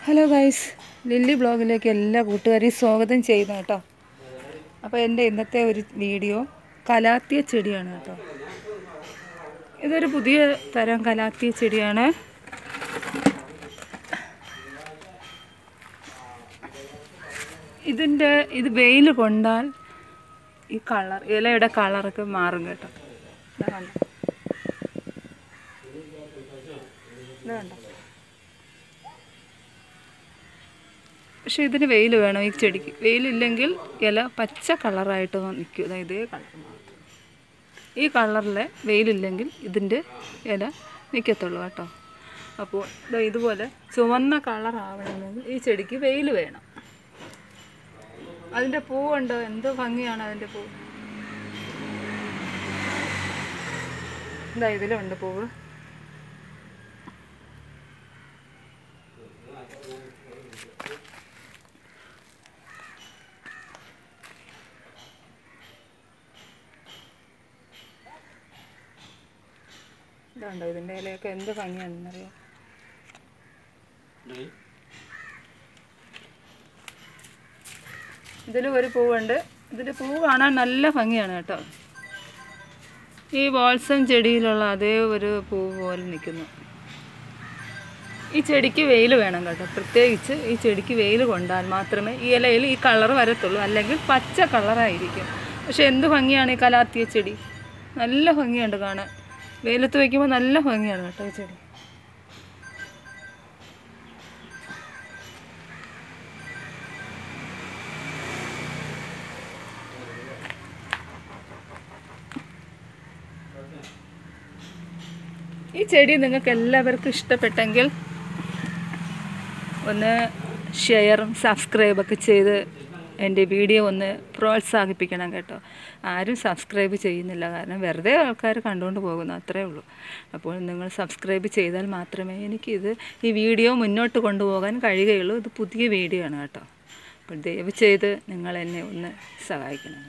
Hello guys, lily ബ്ലോഗിലേക്ക് എല്ലാ കൂട്ടുകാരെയും സ്വാഗതം ചെയ്യുന്നു കേട്ടോ. അപ്പോൾ എൻ്റെ ഇന്നത്തെ ഒരു വീഡിയോ കലാത്തിയ ചെടിയാണ് കേട്ടോ. ഇതൊരു പുതിയ തരം കലാത്തിയ ചെടിയാണ്. ഇത് വെയിൽ കൊണ്ടാൽ ഈ കളർ, ഇലയുടെ കളറൊക്കെ മാറും കേട്ടോ. ഇതാ കണ്ടോ. പക്ഷെ ഇതിന് വെയിൽ വേണം. ഈ ചെടിക്ക് വെയിലില്ലെങ്കിൽ ഇല പച്ച കളറായിട്ട് നിൽക്കും. ഇതേ കളർ മാത്രം. ഈ കളറിലെ വെയിലില്ലെങ്കിൽ ഇതിൻ്റെ ഇല നിൽക്കത്തുള്ളൂ കേട്ടോ. അപ്പോൾ ഇതുപോലെ ചുവന്ന കളറാവണമെങ്കിൽ ഈ ചെടിക്ക് വെയിൽ വേണം. അതിൻ്റെ പൂവുണ്ട്, എന്തോ ഭംഗിയാണ് അതിൻ്റെ പൂവ്. ഇതിലുണ്ട് പൂവ്. ഇതുണ്ടോ, ഇതിൻ്റെ ഇലയൊക്കെ എന്ത് ഭംഗിയാണെന്നറിയാം. ഇതിലും ഒരു പൂവുണ്ട്. ഇതിൻ്റെ പൂവ് കാണാൻ നല്ല ഭംഗിയാണ് കേട്ടോ. ഈ ബോൾസം ചെടിയിലുള്ള അതേ ഒരു പൂവ് പോലെ നിൽക്കുന്നു. ഈ ചെടിക്ക് വെയിൽ വേണം കേട്ടോ. പ്രത്യേകിച്ച് ഈ ചെടിക്ക് വെയിൽ കൊണ്ടാൽ മാത്രമേ ഈ ഇലയിൽ ഈ കളർ വരത്തുള്ളൂ, അല്ലെങ്കിൽ പച്ച കളറായിരിക്കും. പക്ഷെ എന്ത് ഭംഗിയാണ് ഈ കലാത്തിയ ചെടി. നല്ല ഭംഗിയുണ്ട് കാണാൻ. വെയിലത്ത് വയ്ക്കുമ്പോൾ നല്ല ഭംഗിയാണ് കേട്ടോ ഈ ചെടി. ഈ ചെടി നിങ്ങൾക്ക് എല്ലാവർക്കും ഇഷ്ടപ്പെട്ടെങ്കിൽ ഒന്ന് ഷെയറും സബ്സ്ക്രൈബൊക്കെ ചെയ്ത് എൻ്റെ വീഡിയോ ഒന്ന് പ്രോത്സാഹിപ്പിക്കണം കേട്ടോ. ആരും സബ്സ്ക്രൈബ് ചെയ്യുന്നില്ല, കാരണം വെറുതെ ആൾക്കാർ കണ്ടുകൊണ്ട് പോകുന്നു, അത്രേ ഉള്ളൂ. അപ്പോൾ നിങ്ങൾ സബ്സ്ക്രൈബ് ചെയ്താൽ മാത്രമേ ഈ വീഡിയോ മുന്നോട്ട് കൊണ്ടുപോകാൻ കഴിയുകയുള്ളൂ. ഇത് പുതിയ വീഡിയോ ആണ് കേട്ടോ. അപ്പോൾ ദയവ് ചെയ്ത് നിങ്ങൾ എന്നെ ഒന്ന് സഹായിക്കണം.